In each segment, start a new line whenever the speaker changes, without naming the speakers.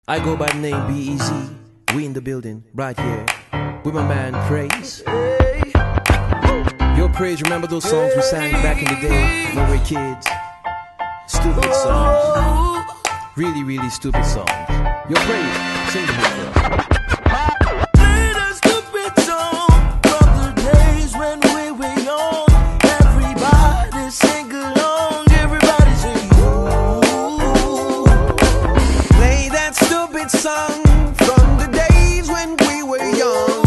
I go by the name BEZ. We in the building, right here, with my man Praise. Yo, Praise, remember those songs we sang back in the day when we were kids? Stupid songs. Really, really stupid songs. Yo, Praise, sing the hook for us. Song from the days when we were young.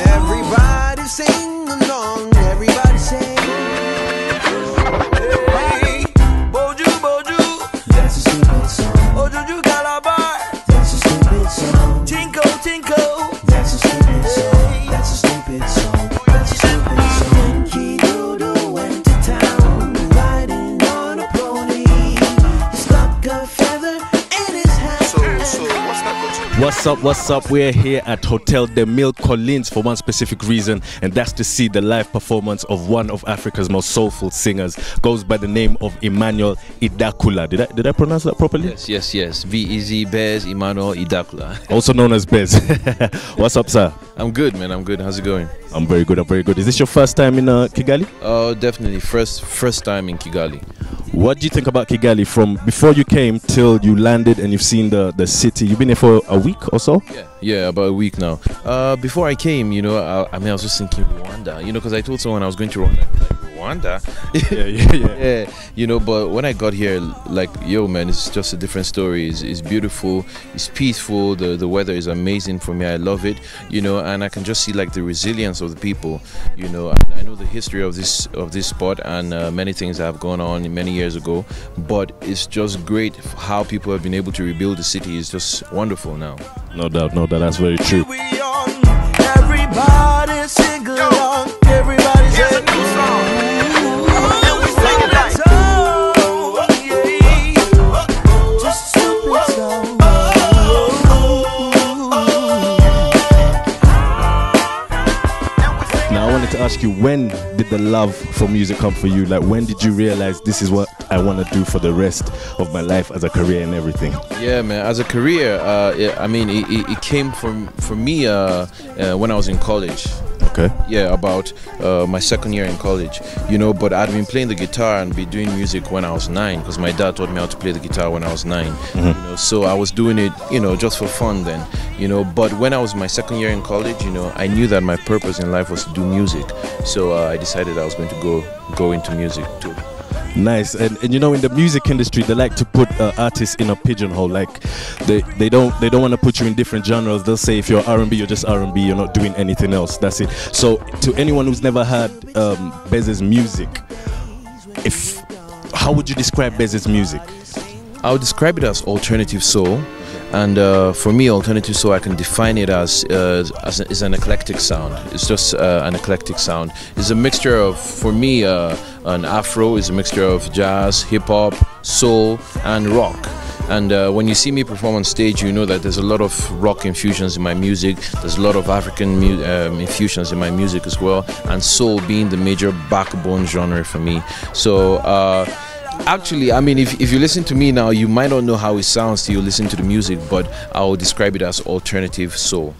Everybody sing along. Everybody sing. Hey, Boju Boju, that's a stupid song. Ojuju Calabar, that's a stupid song. Tinko Tinko, that's a stupid song. That's a stupid song. That's a stupid song. Yankee Doodle went to town riding on a pony. He stuck a feather in his hat.
What's up? We're here at Hotel de Mille Collines for one specific reason, and that's to see the live performance of one of Africa's most soulful singers. Goes by the name of Emmanuel Idakula. Did I pronounce that properly?
Yes. BEZ, BEZ, Emmanuel Idakula.
Also known as BEZ. What's up, sir?
I'm good, man. I'm good. How's it going?
I'm very good. Is this your first time in Kigali?
Oh, definitely. First time in Kigali.
What do you think about Kigali from before you came till you landed and you've seen the city? You've been here for a week or so?
Yeah, about a week now. Before I came, I was just thinking Rwanda, because I told someone I was going to Rwanda. Rwanda? Yeah. But when I got here, man, it's just a different story. It's beautiful, it's peaceful, the weather is amazing for me. I love it, and I can just see the resilience of the people, I know the history of this spot and many things that have gone on many years ago, but it's just great how people have been able to rebuild the city. It's just wonderful now.
No doubt, that's very true.
Everybody sing along. Everybody sing a new song. And we sing it like just stupid song.
Now I wanted to ask you, when did the love for music come for you? When did you realize this is what I want to do for the rest of my life as a career and everything?
Yeah, man, as a career, it came for me when I was in college.
Okay.
Yeah, about my second year in college, but I'd been playing the guitar and be doing music when I was 9 because my dad taught me how to play the guitar when I was 9. So I was doing it, just for fun then, but when I was in my second year in college, I knew that my purpose in life was to do music. So I decided I was going to go into music too.
Nice. And in the music industry, they like to put artists in a pigeonhole. They don't want to put you in different genres. They'll say if you're R&B, you're just R&B, you're not doing anything else. That's it. So to anyone who's never heard BEZ's music, how would you describe BEZ's music?
I would describe it as alternative soul. And for me, alternative soul, I can define it as an eclectic sound. It's just an eclectic sound. It's a mixture of, for me, an Afro is a mixture of jazz, hip-hop, soul, and rock. And when you see me perform on stage, you know that there's a lot of rock infusions in my music. There's a lot of African infusions in my music as well. And soul being the major backbone genre for me. So actually, if you listen to me now, you might not know how it sounds till you listen to the music, but I will describe it as alternative soul.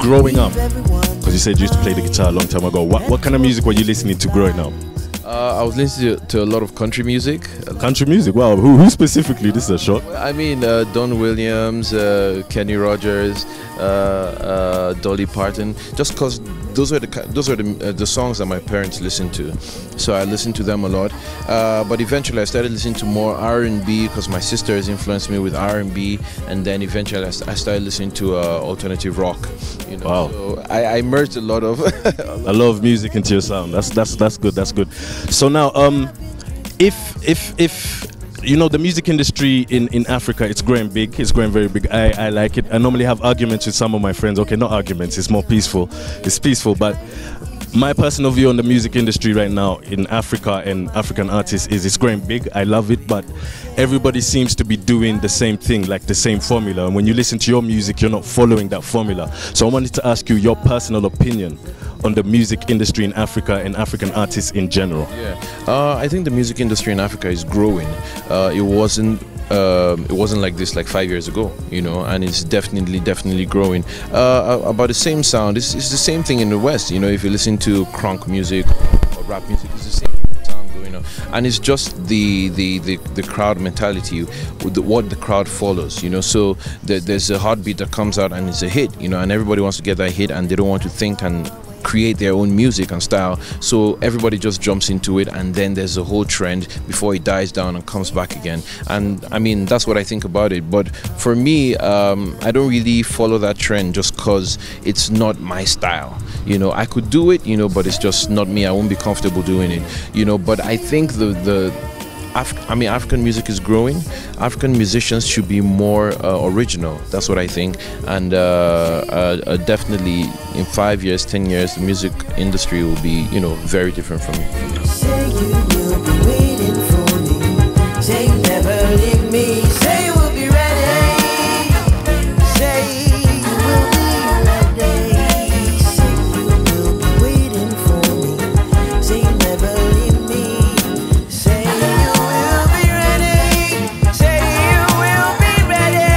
Growing up, because you said you used to play the guitar a long time ago, what kind of music were you listening to growing up? I was listening to a lot of country music.
Country music? Wow. Who specifically? This is a shot.
I mean, Don Williams, Kenny Rogers, Dolly Parton. Just because those are the songs that my parents listened to, so I listened to them a lot. But eventually, I started listening to more R&B because my sister has influenced me with R&B, and then eventually I started listening to alternative rock. You know,
wow.
So I merged a lot of
a lot of music into your sound. That's good. That's good. So now, if you know, the music industry in Africa, it's growing big. It's growing very big. I like it. I normally have arguments with some of my friends. Okay, not arguments. It's more peaceful. It's peaceful, but my personal view on the music industry right now in Africa and African artists is it's growing big. I love it, but everybody seems to be doing the same thing, like the same formula. And when you listen to your music, you're not following that formula. So I wanted to ask you your personal opinion on the music industry in Africa and African artists in general.
Yeah, I think the music industry in Africa is growing. It wasn't like this like 5 years ago, you know, and it's definitely growing. About the same sound, it's the same thing in the West, you know. If you listen to crunk music or rap music, it's the same sound going on, and it's just the crowd mentality, what the crowd follows, you know. So there's a heartbeat that comes out and it's a hit, you know, and everybody wants to get that hit, and they don't want to think and create their own music and style, so everybody just jumps into it, and then there's a whole trend before it dies down and comes back again. And I mean, that's what I think about it. But for me, I don't really follow that trend just because it's not my style, you know. I could do it, you know, but it's just not me. I won't be comfortable doing it, you know. But I think African music is growing. African musicians should be more original. That's what I think. And definitely in 5 years, 10 years, the music industry will be, you know, very different from now.
Say you will be waiting for me. Say you never leave me. Say you will be ready. Say you will be ready. Say you will be waiting for me. Say you never leave me. Say you will be ready. Say you will be ready.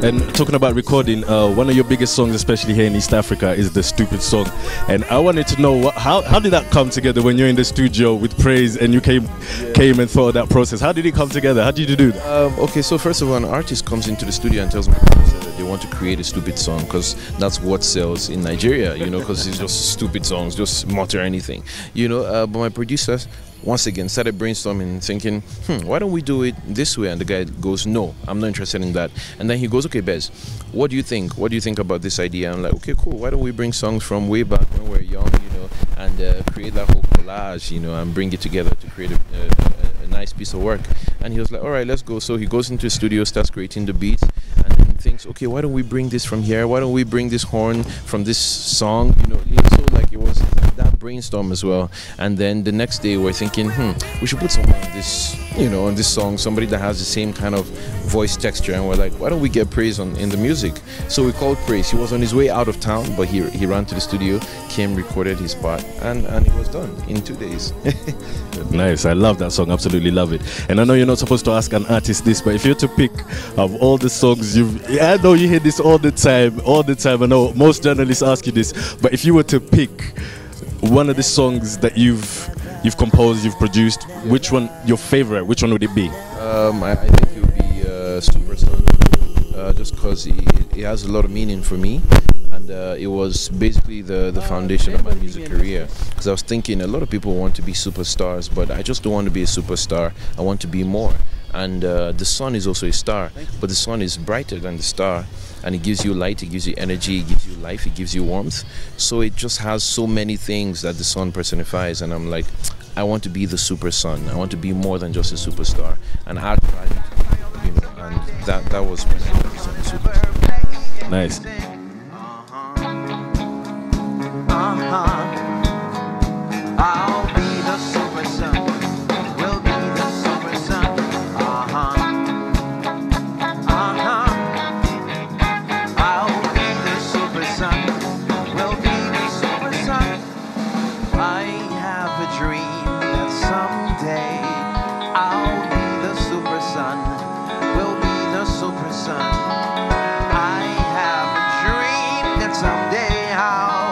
And talking about recording, one of your biggest songs, especially here in East Africa, is the Stupid Song. And I wanted to know how did that come together when you're in the studio with Praise and you came and thought of that process? How did it come together? How did you do that?
Okay, so first of all, an artist comes into the studio and tells my producer that they want to create a stupid song because that's what sells in Nigeria, you know, because it's just stupid songs, just mutter anything, you know. But my producer once again started brainstorming, thinking, why don't we do it this way? And the guy goes, no, I'm not interested in that. And then he goes, okay, Bez, what do you think? What do you think about this idea? I'm like, okay, cool. Why don't we bring songs from way back when we were young, you know, and create that whole collage, you know, and bring it together to create a nice piece of work. And he was like, all right, let's go. So he goes into the studio, starts creating the beats, and then thinks, okay, why don't we bring this from here? Why don't we bring this horn from this song? You know, so like it was that brainstorm as well. And then the next day we're thinking, we should put someone on this, you know, on this song, somebody that has the same kind of voice texture. And we're like, why don't we get Praise in the music? So we called Praise. He was on his way out of town, but he ran to the studio, came, recorded his part, and it was done in 2 days.
Nice. I love that song. Absolutely love it. And I know you're not supposed to ask an artist this, but if you're to pick of all the songs I know you hear this all the time. I know most journalists ask you this, but if you were to pick one of the songs that you've composed, you've produced, which one your favorite? Which one would it be?
I think it would be Super Sun, just because it has a lot of meaning for me, and it was basically the foundation of my music career. Because I was thinking, a lot of people want to be superstars, but I just don't want to be a superstar. I want to be more. And the sun is also a star, but the sun is brighter than the star, and it gives you light, it gives you energy, it gives you life, it gives you warmth. So it just has so many things that the sun personifies, and I'm like, I want to be the super sun. I want to be more than just a superstar, and add value, you know, and that was when I became a superstar.
Nice.
I'll be the super sun. We'll be the super sun. I'll be the super sun. We'll be the super sun. I have a dream that someday I'll be the super sun. We'll be the super sun. I have a dream that someday I'll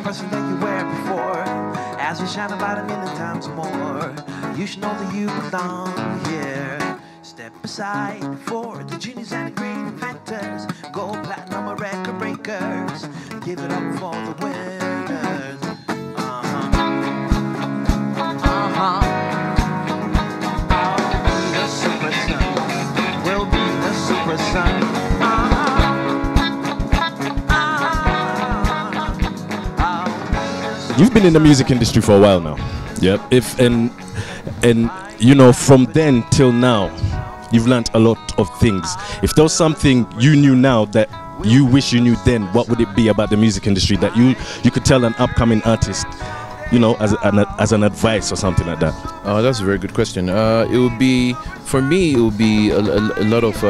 person that you were before. As you shine about 1,000,000 times more, you should know that you belong here. Step aside for the genius and the great inventors, gold, platinum, or record breakers. Give it up for the winners. I'll be the super sun. We'll be the super sun.
You've been in the music industry for a while now. Yep. And you know, from then till now, you've learned a lot of things. If there was something you knew now that you wish you knew then, what would it be about the music industry that you could tell an upcoming artist, you know, as an advice or something like that?
Oh, that's a very good question. It would be, for me, it would be a lot of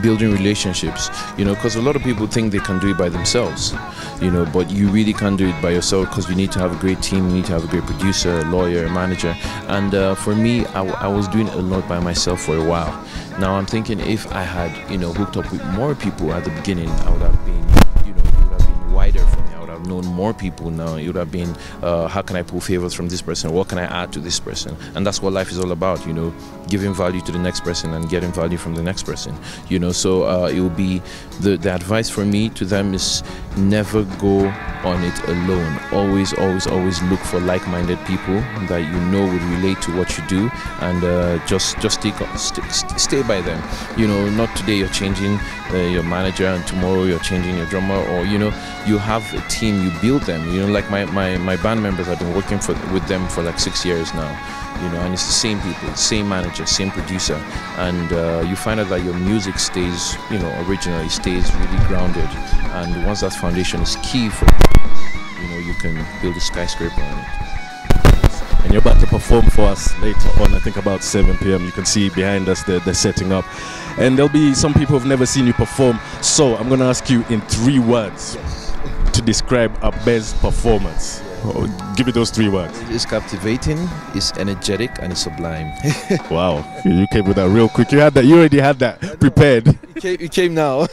building relationships, you know, because a lot of people think they can do it by themselves, you know, but you really can't do it by yourself, because you need to have a great team, you need to have a great producer, lawyer, manager. And for me, I was doing a lot by myself for a while. Now I'm thinking, if I had, you know, hooked up with more people at the beginning, I would have been, you know, it would have been wider for me. I would have known more people now. It would have been, how can I pull favors from this person? What can I add to this person? And that's what life is all about, you know, giving value to the next person and getting value from the next person, you know. So it will be, the advice for me to them is, never go on it alone. Always look for like-minded people that you know would relate to what you do, and just stay by them. You know, not today you're changing your manager and tomorrow you're changing your drummer, or, you know, you have a team, you build them. You know, like my band members, I've been working with them for like 6 years now. You know, and it's the same people, same manager, same producer, and you find out that your music stays, you know, originally stays really grounded. And once that foundation is key for, you know, you can build a skyscraper on it.
And you're about to perform for us later on, I think about 7 p.m. You can see behind us they're setting up, and there'll be some people who've never seen you perform. So I'm going to ask you in 3 words to describe a BEZ performance. Oh, give me those 3 words.
It's captivating, it's energetic, and it's sublime.
Wow, you came with that real quick. You already had that prepared.
It came now.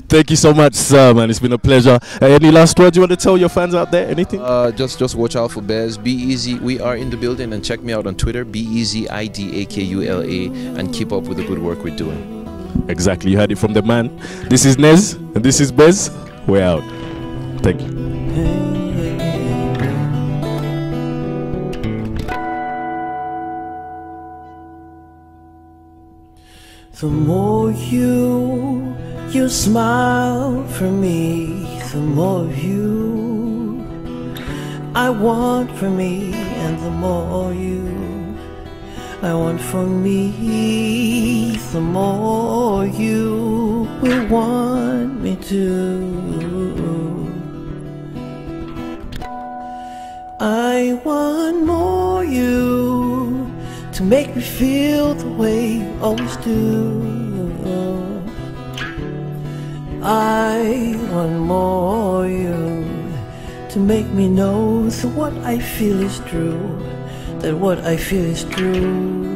Thank you so much, sir, man. It's been a pleasure. Any last words you want to tell your fans out there? Anything?
Just watch out for BEZ. BEZ, we are in the building, and check me out on Twitter, BEZIDAKULA, and keep up with the good work we're doing.
Exactly, you heard it from the man. This is NEZ, and this is BEZ. We're out. Thank you.
The more you smile for me, the more you I want for me, and the more you I want for me, the more you will want me to. I want more you to make me feel the way you always do. I want more you to make me know that what I feel is true, that what I feel is true.